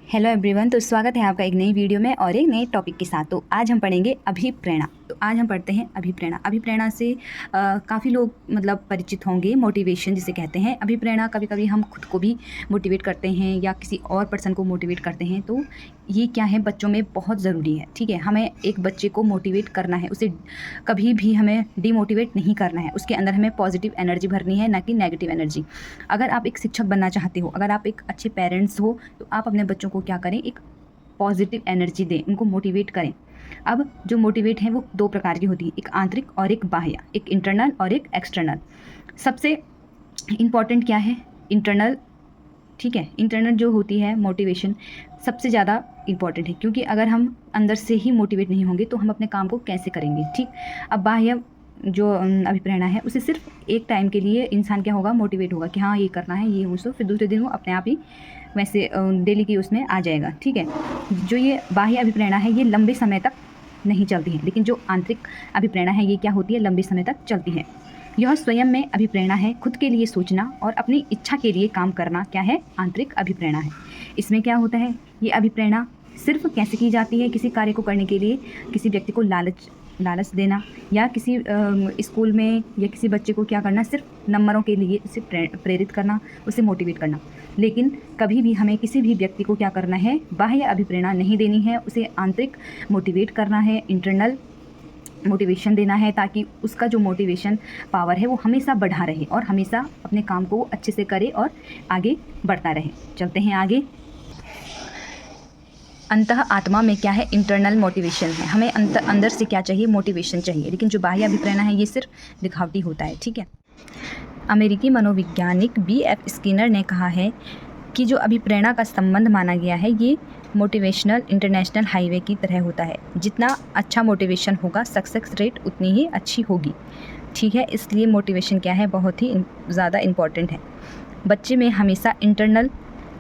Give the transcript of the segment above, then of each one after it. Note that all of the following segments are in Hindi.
Hello everyone. तो स्वागत है आपका एक नई वीडियो में और एक नए टॉपिक के साथ। तो आज हम पढ़ेंगे अभिप्रेरणा। तो आज हम पढ़ते हैं अभिप्रेरणा। अभिप्रेरणा से काफ़ी लोग मतलब परिचित होंगे। मोटिवेशन जिसे कहते हैं। अभिप्रेरणा कभी कभी हम खुद को भी मोटिवेट करते हैं या किसी और पर्सन को मोटिवेट करते हैं। तो ये क्या है, बच्चों में बहुत ज़रूरी है। ठीक है, हमें एक बच्चे को मोटिवेट करना है, उसे कभी भी हमें डिमोटिवेट नहीं करना है। उसके अंदर हमें पॉजिटिव एनर्जी भरनी है, ना कि नेगेटिव एनर्जी। अगर आप एक शिक्षक बनना चाहते हो, अगर आप एक अच्छे पेरेंट्स हो, तो आप अपने बच्चों को क्या करें, एक पॉजिटिव एनर्जी दें, उनको मोटिवेट करें। अब जो मोटिवेट है वो दो प्रकार की होती है, एक आंतरिक और एक बाह्य, एक इंटरनल और एक एक्सटर्नल। सबसे इम्पॉर्टेंट क्या है, इंटरनल। ठीक है, इंटरनल जो होती है मोटिवेशन सबसे ज़्यादा इम्पॉर्टेंट है, क्योंकि अगर हम अंदर से ही मोटिवेट नहीं होंगे तो हम अपने काम को कैसे करेंगे। ठीक, अब बाह्य जो अभिप्रेरणा है, उसे सिर्फ एक टाइम के लिए इंसान क्या होगा, मोटिवेट होगा कि हाँ ये करना है, ये उसको, फिर दूसरे दिन वो अपने आप ही वैसे डेली की उसमें आ जाएगा। ठीक है, जो ये बाह्य अभिप्रेरणा है ये लंबे समय तक नहीं चलती है, लेकिन जो आंतरिक अभिप्रेरणा है ये क्या होती है, लंबे समय तक चलती है। यह स्वयं में अभिप्रेरणा है, खुद के लिए सोचना और अपनी इच्छा के लिए काम करना क्या है, आंतरिक अभिप्रेरणा है। इसमें क्या होता है, ये अभिप्रेरणा सिर्फ कैसे की जाती है, किसी कार्य को करने के लिए किसी व्यक्ति को लालच देना, या किसी स्कूल में या किसी बच्चे को क्या करना, सिर्फ नंबरों के लिए उसे प्रेरित करना, उसे मोटिवेट करना। लेकिन कभी भी हमें किसी भी व्यक्ति को क्या करना है, बाह्य अभिप्रेरणा नहीं देनी है, उसे आंतरिक मोटिवेट करना है, इंटरनल मोटिवेशन देना है, ताकि उसका जो मोटिवेशन पावर है वो हमेशा बढ़ा रहे और हमेशा अपने काम को अच्छे से करे और आगे बढ़ता रहे। चलते हैं आगे। अंतः आत्मा में क्या है, इंटरनल मोटिवेशन है। हमें अंदर से क्या चाहिए, मोटिवेशन चाहिए। लेकिन जो बाह्य अभिप्रेरणा है ये सिर्फ दिखावटी होता है। ठीक है, अमेरिकी मनोवैज्ञानिक B.F. स्किनर ने कहा है कि जो अभिप्रेरणा का संबंध माना गया है ये मोटिवेशनल इंटरनेशनल हाईवे की तरह होता है। जितना अच्छा मोटिवेशन होगा, सक्सेस रेट उतनी ही अच्छी होगी। ठीक है, इसलिए मोटिवेशन क्या है, बहुत ही ज़्यादा इम्पॉर्टेंट है। बच्चे में हमेशा इंटरनल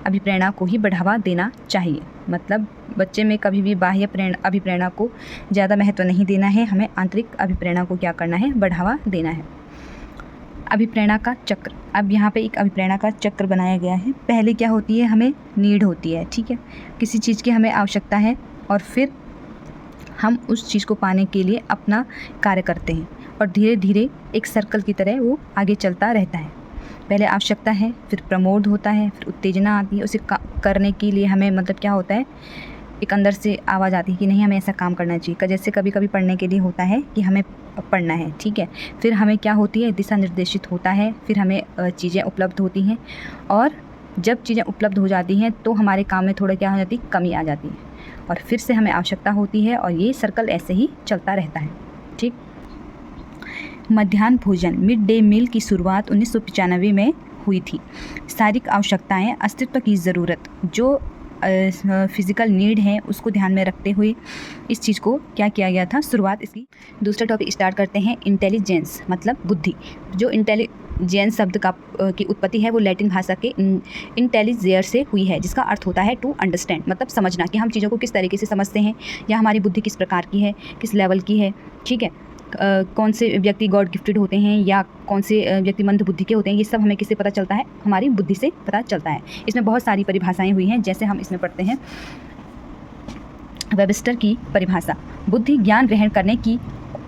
अभिप्रेरणा को ही बढ़ावा देना चाहिए। मतलब बच्चे में कभी भी बाह्य अभिप्रेरणा को ज़्यादा महत्व नहीं देना है, हमें आंतरिक अभिप्रेरणा को क्या करना है, बढ़ावा देना है। अभिप्रेरणा का चक्र। अब यहाँ पे एक अभिप्रेरणा का चक्र बनाया गया है। पहले क्या होती है, हमें नीड होती है। ठीक है, किसी चीज़ की हमें आवश्यकता है और फिर हम उस चीज़ को पाने के लिए अपना कार्य करते हैं और धीरे धीरे एक सर्कल की तरह वो आगे चलता रहता है। पहले आवश्यकता है, फिर प्रमोद होता है, फिर उत्तेजना आती है। उसे करने के लिए हमें मतलब क्या होता है, एक अंदर से आवाज़ आती है कि नहीं हमें ऐसा काम करना चाहिए। जैसे कभी कभी पढ़ने के लिए होता है कि हमें पढ़ना है। ठीक है, फिर हमें क्या होती है, दिशा निर्देशित होता है, फिर हमें चीज़ें उपलब्ध होती हैं और जब चीज़ें उपलब्ध हो जाती हैं तो हमारे काम में थोड़ा क्या हो जाती है, कमी आ जाती है और फिर से हमें आवश्यकता होती है और ये सर्कल ऐसे ही चलता रहता है। ठीक, मध्याह्न भोजन मिड डे मील की शुरुआत 1995 में हुई थी। शारीरिक आवश्यकताएं, अस्तित्व की ज़रूरत, जो फिज़िकल नीड है उसको ध्यान में रखते हुए इस चीज़ को क्या किया गया था, शुरुआत इसकी। दूसरा टॉपिक स्टार्ट करते हैं, इंटेलिजेंस मतलब बुद्धि। जो इंटेलिजेंस शब्द की उत्पत्ति है वो लैटिन भाषा के इंटेलिजेयर से हुई है, जिसका अर्थ होता है टू अंडरस्टैंड, मतलब समझना, कि हम चीज़ों को किस तरीके से समझते हैं या हमारी बुद्धि किस प्रकार की है, किस लेवल की है। ठीक है, कौन से व्यक्ति गॉड गिफ्टेड होते हैं या कौन से व्यक्ति मंद बुद्धि के होते हैं, ये सब हमें किससे पता चलता है, हमारी बुद्धि से पता चलता है। इसमें बहुत सारी परिभाषाएं हुई हैं, जैसे हम इसमें पढ़ते हैं वेबस्टर की परिभाषा। बुद्धि ज्ञान ग्रहण करने की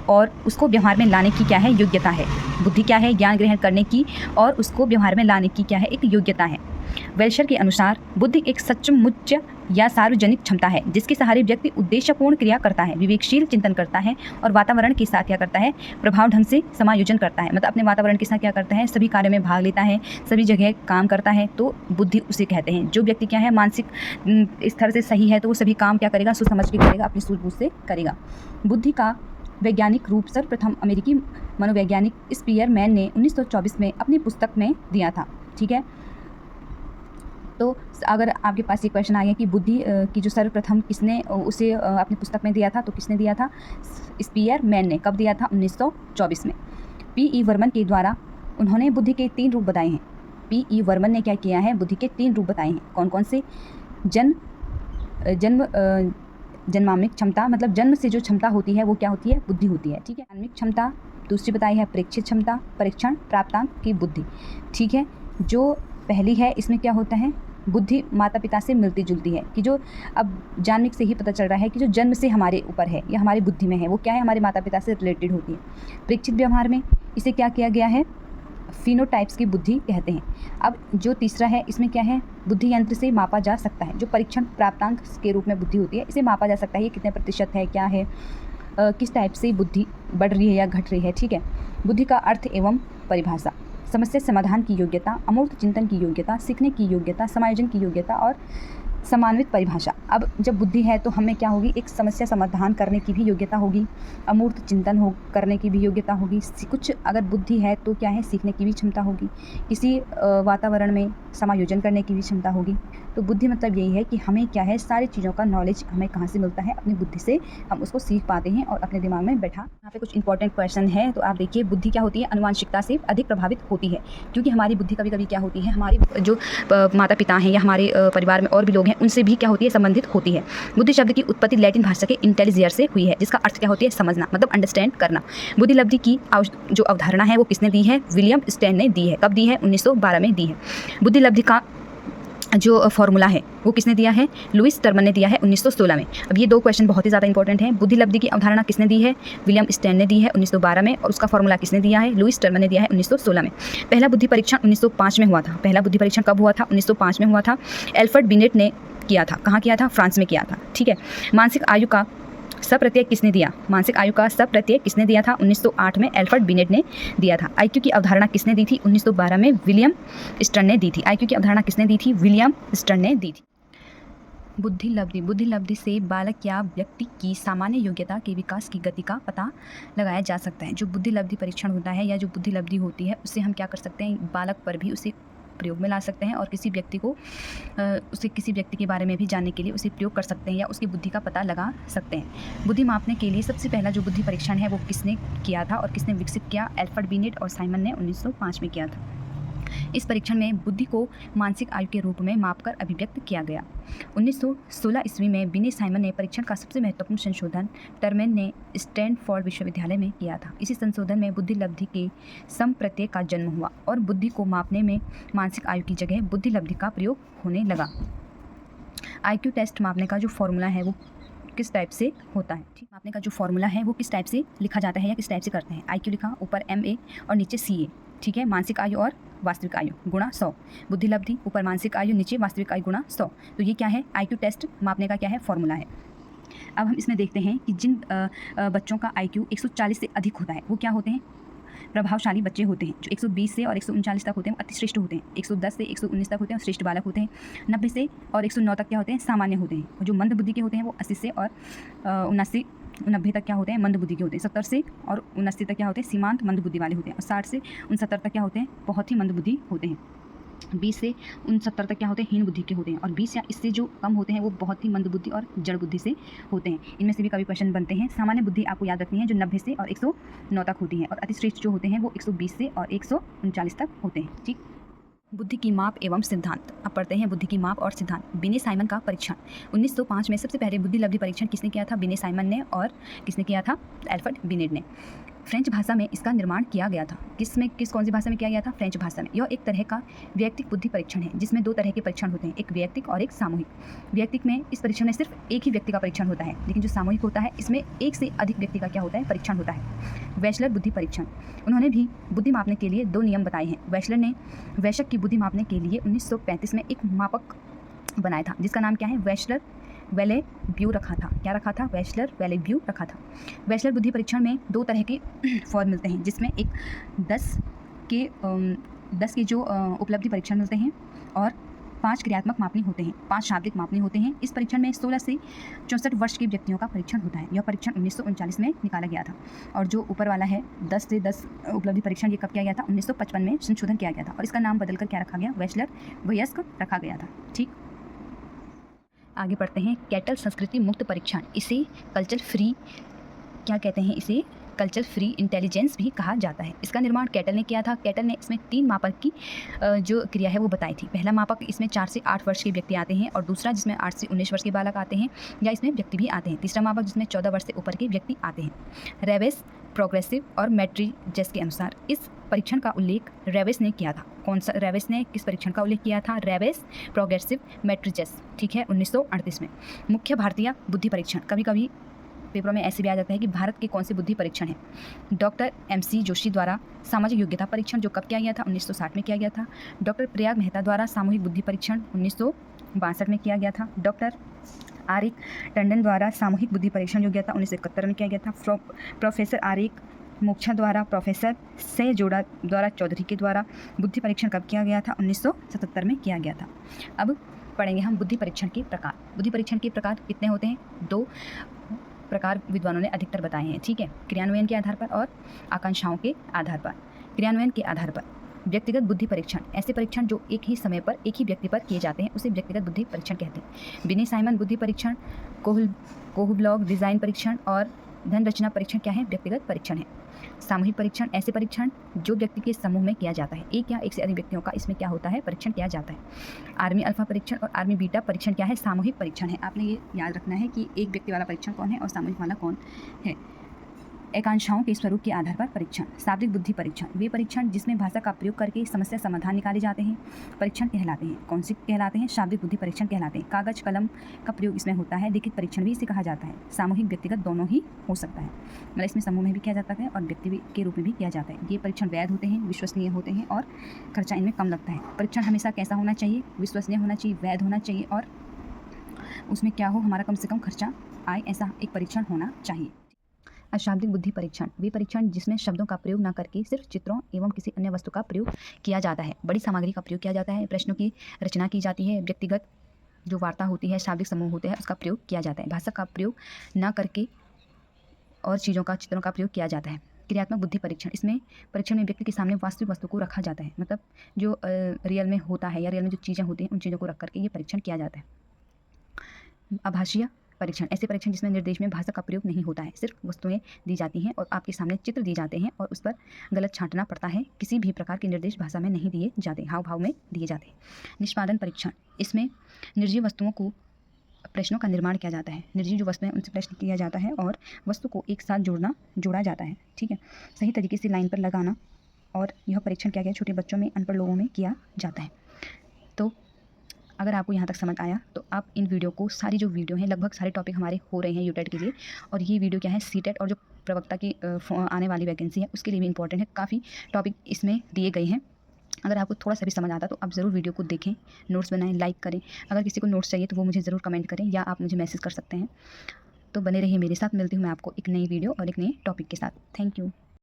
और उसको व्यवहार में लाने की क्या है, योग्यता है। बुद्धि क्या है, ज्ञान ग्रहण करने की और उसको व्यवहार में लाने की क्या है, एक योग्यता है। वेल्शर के अनुसार बुद्धि एक सचमुच या सार्वजनिक क्षमता है जिसके सहारे व्यक्ति उद्देश्यपूर्ण क्रिया करता है, विवेकशील चिंतन करता है और वातावरण के साथ क्या करता है, प्रभाव ढंग से समायोजन करता है। मतलब अपने वातावरण के साथ क्या करता है, सभी कार्य में भाग लेता है, सभी जगह काम करता है, तो बुद्धि उसे कहते हैं। जो व्यक्ति क्या है, मानसिक स्तर से सही है तो वो सभी काम क्या करेगा, सोच समझ के करेगा, अपनी सूझबूझ से करेगा। बुद्धि का वैज्ञानिक रूप सर्वप्रथम अमेरिकी मनोवैज्ञानिक स्पीयरमैन ने 1924 में अपनी पुस्तक में दिया था। ठीक है, तो अगर आपके पास ये क्वेश्चन आ गया कि बुद्धि की जो सर्वप्रथम किसने उसे अपनी पुस्तक में दिया था, तो किसने दिया था, स्पीयरमैन ने। कब दिया था, 1924 में। P.E. वर्मन के द्वारा उन्होंने बुद्धि के 3 रूप बताए हैं। P.E. वर्मन ने क्या किया है, बुद्धि के 3 रूप बताए हैं। कौन कौन से, जन्मात्मक क्षमता, मतलब जन्म से जो क्षमता होती है वो क्या होती है, बुद्धि होती है। ठीक है, जन्मात्मक क्षमता। दूसरी बताई है परीक्षित क्षमता, परीक्षण प्राप्तांक की बुद्धि। ठीक है, जो पहली है इसमें क्या होता है, बुद्धि माता पिता से मिलती जुलती है, कि जो अब जानने से ही पता चल रहा है कि जो जन्म से हमारे ऊपर है या हमारी बुद्धि में है वो क्या है, हमारे माता पिता से रिलेटेड होती है। परीक्षित व्यवहार में इसे क्या किया गया है, फिनोटाइप्स की बुद्धि कहते हैं। अब जो तीसरा है इसमें क्या है, बुद्धि यंत्र से मापा जा सकता है। जो परीक्षण प्राप्तांक के रूप में बुद्धि होती है इसे मापा जा सकता है, ये कितने प्रतिशत है, क्या है, किस टाइप से बुद्धि बढ़ रही है या घट रही है। ठीक है। बुद्धि का अर्थ एवं परिभाषा, समस्या समाधान की योग्यता, अमूर्त चिंतन की योग्यता, सीखने की योग्यता, समायोजन की योग्यता और समान्वित परिभाषा। अब जब बुद्धि है तो हमें क्या होगी, एक समस्या समाधान करने की भी योग्यता होगी, अमूर्त चिंतन हो करने की भी योग्यता होगी, कुछ अगर बुद्धि है तो क्या है, सीखने की भी क्षमता होगी, किसी वातावरण में समायोजन करने की भी क्षमता होगी। तो बुद्धि मतलब यही है कि हमें क्या है, सारी चीज़ों का नॉलेज हमें कहाँ से मिलता है, अपनी बुद्धि से हम उसको सीख पाते हैं और अपने दिमाग में बैठा। यहाँ पे कुछ इंपॉर्टेंट क्वेश्चन है, तो आप देखिए बुद्धि क्या होती है, अनुवांशिकता से अधिक प्रभावित होती है, क्योंकि हमारी बुद्धि कभी कभी क्या होती है, हमारे जो माता पिता हैं या हमारे परिवार में और भी लोग हैं उनसे भी क्या होती है, संबंधित होती है। बुद्धि शब्द की उत्पत्ति लैटिन भाषा के इंटेलिजियर से हुई है, जिसका अर्थ क्या होती है, समझना, मतलब अंडरस्टैंड करना। बुद्धि लब्धि की जो अवधारणा है वो किसने दी है, विलियम स्टैन ने दी है। कब दी है, 1912 में दी है। बुद्धि लब्धि का जो फॉर्मूला है वो किसने दिया है, लुइस टर्मन ने दिया है 1916 में। अब ये दो क्वेश्चन बहुत ही ज़्यादा इंपॉर्टेंट हैं। बुद्धि लब्धि की अवधारणा किसने दी है, विलियम स्टैन ने दी है 1912 में, और उसका फॉर्मूला किसने दिया है, लुइस टर्मन ने दिया है 1916 में। पहला बुद्धि परीक्षण 1905 में हुआ था। पहला बुद्धि परीक्षण कब हुआ था, 1905 में हुआ था। एल्फ्रेड बिनेट ने किया था। कहाँ किया था, फ्रांस में किया था। ठीक है। मानसिक आयु का सप्रत्यय किसने दिया, मानसिक आयु का सप्रत्यय किसने दिया था, 1908 में एल्फ्रेड बिनेट ने दिया था। आईक्यू की अवधारणा किसने दी थी, 1912 में विलियम स्टर्न ने दी थी। आईक्यू की अवधारणा किसने दी थी, विलियम स्टर्न ने दी थी। बुद्धि लब्धि, बुद्धि लब्धि से बालक या व्यक्ति की सामान्य योग्यता के विकास की गति का पता लगाया जा सकता है। जो बुद्धि लब्धि परीक्षण होता है या जो बुद्धि लब्धि होती है उससे हम क्या कर सकते हैं, बालक पर भी उसे प्रयोग में ला सकते हैं और किसी व्यक्ति को किसी व्यक्ति के बारे में भी जानने के लिए उसे प्रयोग कर सकते हैं या उसकी बुद्धि का पता लगा सकते हैं। बुद्धि मापने के लिए सबसे पहला जो बुद्धि परीक्षण है वो किसने किया था और किसने विकसित किया, एल्फ्रेड बिनेट और साइमन ने 1905 में किया था। इस परीक्षण में बुद्धि को मानसिक आयु के रूप में मापकर अभिव्यक्त किया गया। 1916 ईस्वी में बिने साइमन ने परीक्षण का सबसे महत्वपूर्ण संशोधन टर्मेन ने स्टैनफोर्ड विश्वविद्यालय में किया था। इसी संशोधन में बुद्धि लब्धि के समप्रत्यय का जन्म हुआ और बुद्धि को मापने में मानसिक आयु की जगह बुद्धि लब्धि का प्रयोग होने लगा। आईक्यू टेस्ट मापने का जो फॉर्मूला है वो किस टाइप से होता है, ठीक, मापने का जो फॉर्मूला है वो किस टाइप से लिखा जाता है या किस टाइप से करते हैं। आईक्यू लिखा, ऊपर MA और नीचे CA, ठीक है। मानसिक आयु और वास्तविक आयु गुणा 100। बुद्धि लब्धि, ऊपर मानसिक आयु, नीचे वास्तविक आयु गुणा 100। तो ये क्या है, आईक्यू टेस्ट मापने का क्या है, फॉर्मूला है। अब हम इसमें देखते हैं कि जिन बच्चों का आईक्यू 140 से अधिक होता है वो क्या होते हैं, प्रभावशाली बच्चे होते हैं। जो 120 से और 139 तक होते हैं वो अतिश्रेष्ठ होते हैं। 110 से 119 तक होते हैं श्रेष्ठ बालक होते हैं। 90 से और 109 तक क्या होते हैं, सामान्य होते हैं। और जो मंद बुद्धि के होते हैं वो 80 से और 90 तक क्या होते हैं, मंद बुद्धि के होते हैं। 70 से और 79 तक क्या होते हैं, सीमांत मंद बुद्धि वाले होते हैं। और 60 से 69 तक क्या होते हैं, बहुत ही मंद बुद्धि होते हैं। 20 से 69 तक क्या होते हैं, हीन बुद्धि के होते हैं। और 20 या इससे जो कम होते हैं वो बहुत ही मंद बुद्धि और जड़ बुद्धि से होते हैं। इनमें से भी कभी क्वेश्चन बनते हैं। सामान्य बुद्धि आपको याद रखनी है जो 90 से और 109 तक होती है, और अतिश्रेष्ठ जो होते हैं वो 120 से और 139 तक होते हैं, ठीक। बुद्धि की माप एवं सिद्धांत। अब पढ़ते हैं बुद्धि की माप और सिद्धांत। बिने साइमन का परीक्षण 1905 में सबसे पहले बुद्धि लब्धि परीक्षण किसने किया था, बिने साइमन ने, और किसने किया था, एल्फ्रेड बिनेट ने। फ्रेंच भाषा में इसका निर्माण किया गया था। कौन सी भाषा में किया गया था, फ्रेंच भाषा में। यह एक तरह का वैयक्तिक बुद्धि परीक्षण है जिसमें दो तरह के परीक्षण होते हैं, एक वैयक्तिक और एक सामूहिक। वैयक्तिक में इस परीक्षण में सिर्फ एक ही व्यक्ति का परीक्षण होता है, लेकिन जो सामूहिक होता है इसमें एक से अधिक व्यक्ति का क्या होता है, परीक्षण होता है। वैशलर बुद्धि परीक्षण, उन्होंने भी बुद्धि मापने के लिए 2 नियम बताए हैं। वैशलर ने वैशक की बुद्धि मापने के लिए 1935 में एक मापक बनाया था जिसका नाम क्या है, वैशलर वेले व्यू रखा था। क्या रखा था, वैशलर वेले व्यू रखा था। वैशलर बुद्धि परीक्षण में 2 तरह के फॉर्म मिलते हैं, जिसमें एक 10 के जो उपलब्धि परीक्षण मिलते हैं और 5 क्रियात्मक मापनी होते हैं, 5 शाब्दिक मापनी होते हैं। इस परीक्षण में 16 से 64 वर्ष के व्यक्तियों का परीक्षण होता है। यह परीक्षण 1939 में निकाला गया था। और जो ऊपर वाला है 10 से 10 उपलब्धि परीक्षण, ये कब किया गया था, 1955 में संशोधन किया गया था और इसका नाम बदलकर क्या रखा गया, वैशलर वयस्क रखा गया था, ठीक। आगे पढ़ते हैं कैटल संस्कृति मुक्त परीक्षण। इसे कल्चर फ्री क्या कहते हैं, इसे कल्चर फ्री इंटेलिजेंस भी कहा जाता है। इसका निर्माण कैटल ने किया था। कैटल ने इसमें 3 मापक की जो क्रिया है वो बताई थी। पहला मापक, इसमें 4 से 8 वर्ष के व्यक्ति आते हैं, और दूसरा जिसमें 8 से 19 वर्ष के बालक आते हैं या इसमें व्यक्ति भी आते हैं। तीसरा मापक जिसमें 14 वर्ष से ऊपर के व्यक्ति आते हैं। रेवेस, प्रोग्रेसिव और मैट्रिजेस के अनुसार इस परीक्षण का उल्लेख रेवेस ने किया था। कौन सा रेवेस ने किस परीक्षण का उल्लेख किया था? रेवेस प्रोग्रेसिव मैट्रिसेस, ठीक है, 1938 में। मुख्य भारतीय बुद्धि परीक्षण, कभी कभी पेपरों में ऐसे भी आ जाता है कि भारत के कौन से बुद्धि परीक्षण हैं? डॉक्टर MC जोशी द्वारा सामाजिक योग्यता परीक्षण, जो कब किया गया था? 1960 में किया गया था। डॉक्टर प्रयाग मेहता द्वारा सामूहिक बुद्धि परीक्षण 1962 में किया गया था। डॉक्टर आरिक टंडन द्वारा सामूहिक बुद्धि परीक्षण जो किया था 1971 में किया गया था। प्रोफेसर आरिक मोक्षा द्वारा, प्रोफेसर से जोड़ा द्वारा, चौधरी के द्वारा बुद्धि परीक्षण कब किया गया था? 1977 में किया गया था। अब पढ़ेंगे हम बुद्धि परीक्षण के प्रकार। बुद्धि परीक्षण के प्रकार कितने होते हैं? 2 प्रकार विद्वानों ने अधिकतर बताए हैं, ठीक है, क्रियान्वयन के आधार पर और आकांक्षाओं के आधार पर। क्रियान्वयन के आधार पर व्यक्तिगत बुद्धि परीक्षण, ऐसे परीक्षण जो एक ही समय पर एक ही व्यक्ति पर किए जाते हैं उसे व्यक्तिगत बुद्धि परीक्षण कहते हैं। बिनी साइमन बुद्धि परीक्षण, कोहलब्रुक डिजाइन परीक्षण और धन रचना परीक्षण क्या है? व्यक्तिगत परीक्षण है। सामूहिक परीक्षण, ऐसे परीक्षण जो व्यक्ति के समूह में किया जाता है, एक या एक से अधिक व्यक्तियों का इसमें क्या होता है? परीक्षण किया जाता है। आर्मी अल्फा परीक्षण और आर्मी बीटा परीक्षण क्या है? सामूहिक परीक्षण है। आपने ये याद रखना है कि एक व्यक्ति वाला परीक्षण कौन है और सामूहिक वाला कौन है। एकांक्षाओं के स्वरूप के आधार पर परीक्षण। शाब्दिक बुद्धि परीक्षण, वे परीक्षण जिसमें भाषा का प्रयोग करके समस्या समाधान निकाले जाते हैं, परीक्षण कहलाते हैं। कौन से कहलाते हैं? शाब्दिक बुद्धि परीक्षण कहलाते हैं। कागज कलम का प्रयोग इसमें होता है। लिखित परीक्षण भी इसे कहा जाता है। सामूहिक व्यक्तिगत दोनों ही हो सकता है, मतलब इसमें समूह में भी किया जाता है और व्यक्ति के रूप में भी किया जाता है। ये परीक्षण वैध होते हैं, विश्वसनीय होते हैं और खर्चा इनमें कम लगता है। परीक्षण हमेशा कैसा होना चाहिए? विश्वसनीय होना चाहिए, वैध होना चाहिए और उसमें क्या हो, हमारा कम से कम खर्चा आए, ऐसा एक परीक्षण होना चाहिए। अशाब्दिक बुद्धि परीक्षण, वे परीक्षण जिसमें शब्दों का प्रयोग न करके सिर्फ चित्रों एवं किसी अन्य वस्तु का प्रयोग किया जाता है। बड़ी सामग्री का प्रयोग किया जाता है। प्रश्नों की रचना की जाती है। व्यक्तिगत जो वार्ता होती है, शाब्दिक समूह होते हैं, उसका प्रयोग किया जाता है। भाषा का प्रयोग न करके और चीज़ों का, चित्रों का प्रयोग किया जाता है। क्रियात्मक बुद्धि परीक्षण, इसमें परीक्षण में व्यक्ति के सामने वास्तविक वस्तु को रखा जाता है, मतलब जो रियल में होता है या रियल में जो चीज़ें होती हैं उन चीज़ों को रख करके ये परीक्षण किया जाता है। आभासीय परीक्षण, ऐसे परीक्षण जिसमें निर्देश में भाषा का प्रयोग नहीं होता है, सिर्फ वस्तुएं दी जाती हैं और आपके सामने चित्र दिए जाते हैं और उस पर गलत छांटना पड़ता है। किसी भी प्रकार के निर्देश भाषा में नहीं दिए जाते, हाव भाव में दिए जाते हैं। निष्पादन परीक्षण, इसमें निर्जीव वस्तुओं को प्रश्नों का निर्माण किया जाता है। निर्जीव जो वस्तुएं उनसे प्रश्न किया जाता है और वस्तु को एक साथ जोड़ा जाता है, ठीक है, सही तरीके से लाइन पर लगाना। और यह परीक्षण क्या गया? छोटे बच्चों में, अनपढ़ लोगों में किया जाता है। तो अगर आपको यहाँ तक समझ आया तो आप इन वीडियो को, सारी जो वीडियो हैं, लगभग सारे टॉपिक हमारे हो रहे हैं यूटेट के लिए, और ये वीडियो क्या है? सीटेट और जो प्रवक्ता की आने वाली वैकेंसी है उसके लिए भी इंपॉर्टेंट है। काफ़ी टॉपिक इसमें दिए गए हैं। अगर आपको थोड़ा सा भी समझ आता तो आप ज़रूर वीडियो को देखें, नोट्स बनाएं, लाइक करें। अगर किसी को नोट्स चाहिए तो वो मुझे ज़रूर कमेंट करें या आप मुझे मैसेज कर सकते हैं। तो बने रहिए मेरे साथ, मिलती हूँ मैं आपको एक नई वीडियो और एक नए टॉपिक के साथ। Thank you.